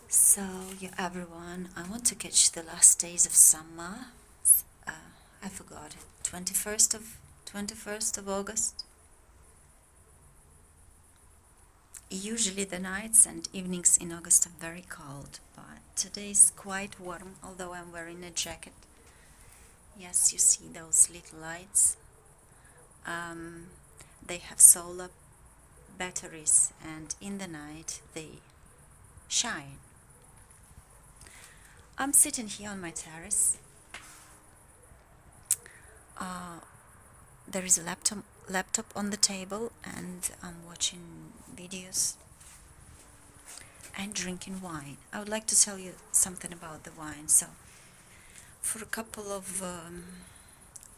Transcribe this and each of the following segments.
So, yeah, everyone, I want to catch the last days of summer. I forgot it. 21st of August. Usually the nights and evenings in August are very cold, but today is quite warm, although I'm wearing a jacket. Yes, you see those little lights. Um, they have solar batteries, and in the night they shine. I'm sitting here on my terrace. Uh, there is a laptop on the table, and I'm watching videos and drinking wine. I would like to tell you something about the wine. So, for a couple of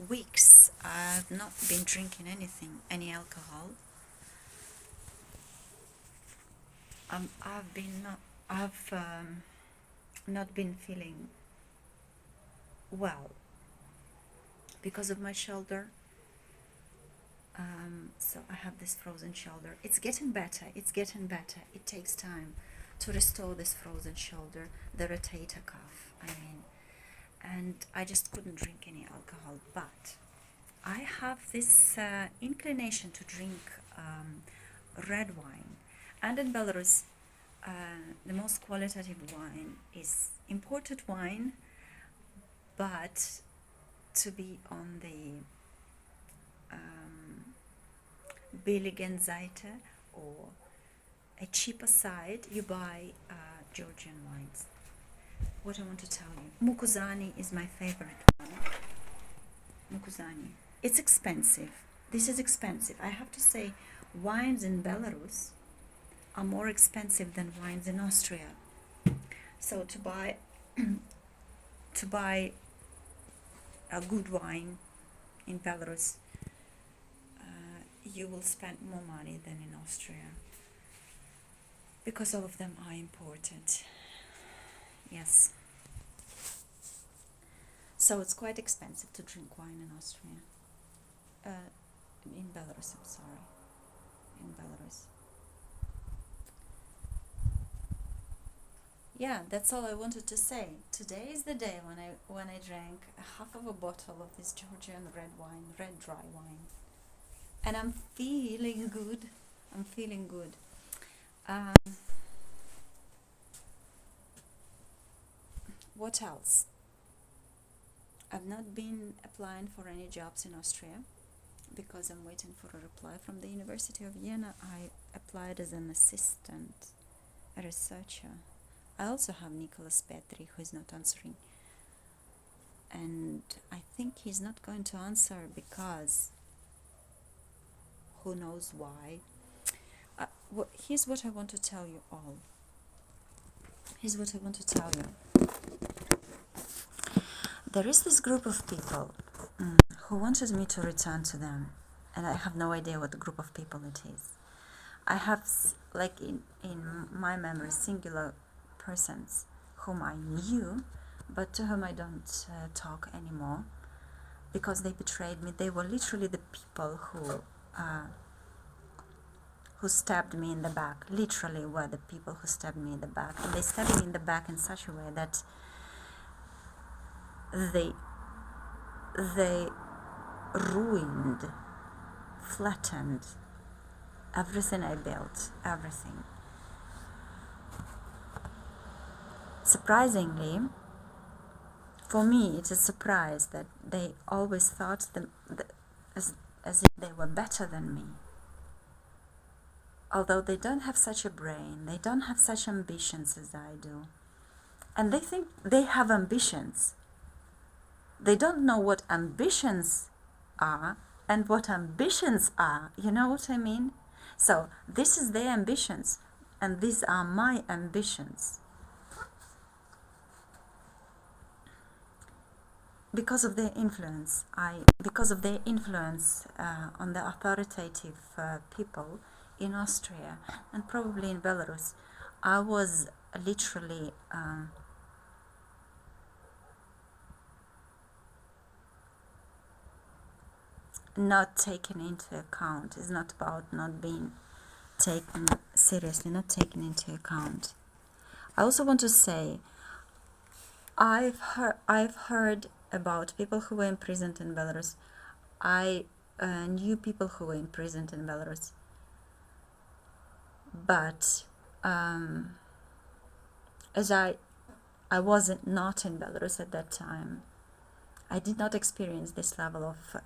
weeks, I've not been drinking any alcohol. I've not been feeling well because of my shoulder. So I have this frozen shoulder. It's getting better. It's getting better. It takes time to restore this frozen shoulder, the rotator cuff. And I just couldn't drink any alcohol. But I have this inclination to drink red wine. And in Belarus, the most qualitative wine is imported wine, but to be on the billigen Seite or a cheaper side, you buy Georgian wines. What I want to tell you, Mukusani is my favorite one. Mukusani. It's expensive. This is expensive. I have to say, wines in Belarus are more expensive than wines in Austria. So to buy a good wine in Belarus, you will spend more money than in Austria because all of them are imported. Yes. So it's quite expensive to drink wine in Austria. In Belarus, I'm sorry. In Belarus. Yeah, that's all I wanted to say. Today is the day when I drank half of a bottle of this Georgian red dry wine, and I'm feeling good. I'm feeling good. What else? I've not been applying for any jobs in Austria because I'm waiting for a reply from the University of Vienna. I applied as an assistant, a researcher. I also have Nicholas Petri, who is not answering. And I think he's not going to answer because who knows why. Here's what I want to tell you all. Here's what I want to tell you. There is this group of people who wanted me to return to them, and I have no idea what group of people it is. I have, like in my memory, singular persons whom I knew, but to whom I don't talk anymore because they betrayed me. They were literally the people who stabbed me in the back. Literally were the people who stabbed me in the back, and they stabbed me in the back in such a way that they ruined, flattened everything I built, everything. Surprisingly, for me, it's a surprise that they always thought as if they were better than me. Although they don't have such a brain, they don't have such ambitions as I do. And they think they have ambitions. They don't know what ambitions are and what ambitions are. You know what I mean? So this is their ambitions, and these are my ambitions. Because of their influence, on the authoritative people in Austria and probably in Belarus, I was literally not taken into account. It's not about not being taken seriously, not taken into account. I also want to say, I've heard about people who were imprisoned in Belarus. I knew people who were imprisoned in Belarus, but as I wasn't not in Belarus at that time, I did not experience this level of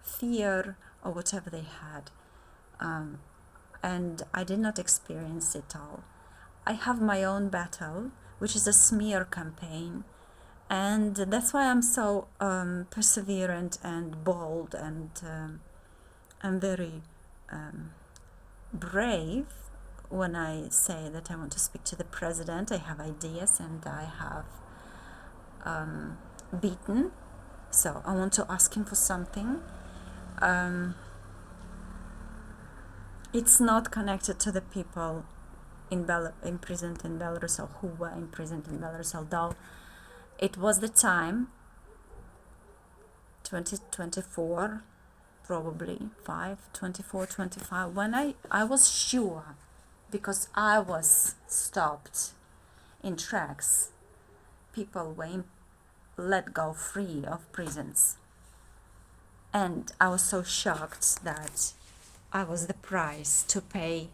fear or whatever they had, and I did not experience it all. I have my own battle, which is a smear campaign, and that's why I'm so perseverant and bold, and I'm very brave when I say that I want to speak to the president. I have ideas, and I have beaten, so I want to ask him for something. It's not connected to the people imprisoned in Belarus, or who were imprisoned in Belarus, although it was the time, 2024, probably 24, 25, when I was sure, because I was stopped in tracks, people were let go free of prisons. And I was so shocked that I was the price to pay.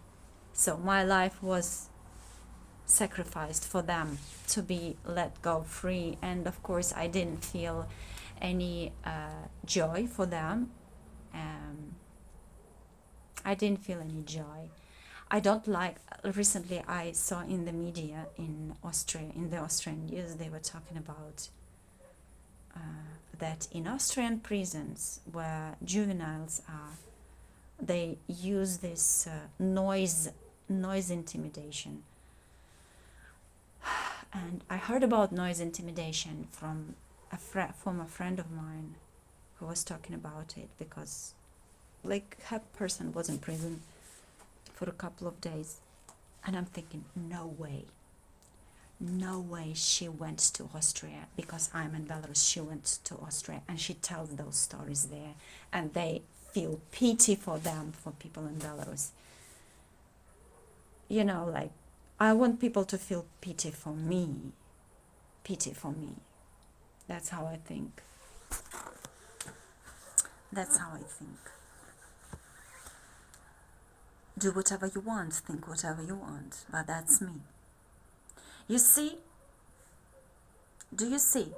So my life was sacrificed for them to be let go free. And of course, I didn't feel any joy for them. I didn't feel any joy. I don't like, recently I saw in the media in Austria, in the Austrian news, they were talking about that in Austrian prisons where juveniles are, they use this noise intimidation. And I heard about noise intimidation from a former friend of mine who was talking about it, because like her person was in prison for a couple of days, and I'm thinking, no way she went to Austria, because I'm in Belarus. She went to Austria and she tells those stories there, and they feel pity for them, for people in Belarus. You know, like, I want people to feel pity for me. That's how I think. Do whatever you want, think whatever you want, but that's me. You see? Do you see?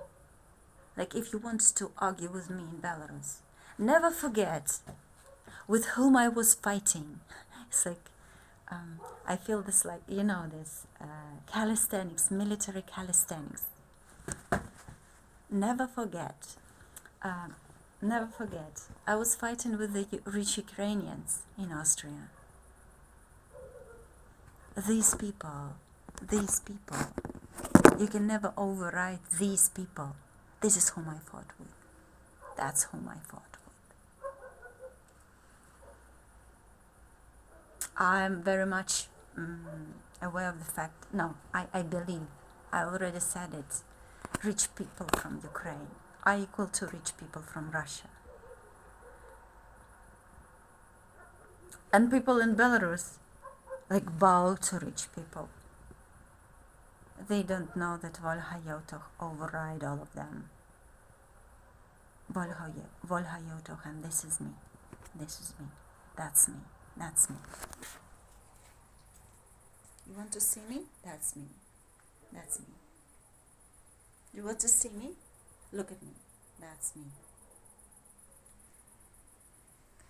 Like, if you want to argue with me in Belarus, never forget with whom I was fighting. It's like, I feel this, like, you know, this calisthenics, military calisthenics. Never forget. I was fighting with the rich Ukrainians in Austria. These people, you can never override these people. This is whom I fought with. That's whom I fought with. I'm very much aware of the fact, no, I believe, I already said it, rich people from Ukraine are equal to rich people from Russia. And people in Belarus, like, bow to rich people. They don't know that Volha-Yotoch override all of them. Volha-Yotoch, and this is me. That's me. You want to see me? That's me. You want to see me? Look at me. That's me.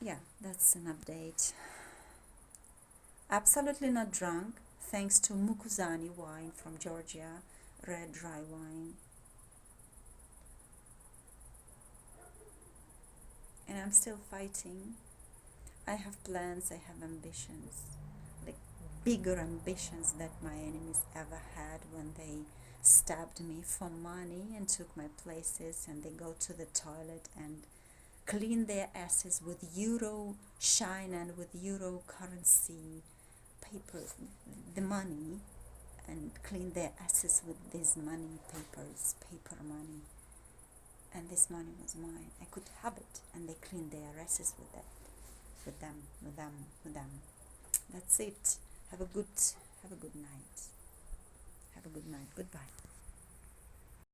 Yeah, that's an update. Absolutely not drunk, thanks to Mukusani wine from Georgia, red dry wine. And I'm still fighting. I have plans, I have ambitions, like bigger ambitions that my enemies ever had when they stabbed me for money and took my places, and they go to the toilet and clean their asses with euro shine and with euro currency paper, the money, and clean their asses with these money papers, paper money. And this money was mine. I could have it, and they cleaned their asses with that, with them. That's it. Have a good night. good night. Goodbye.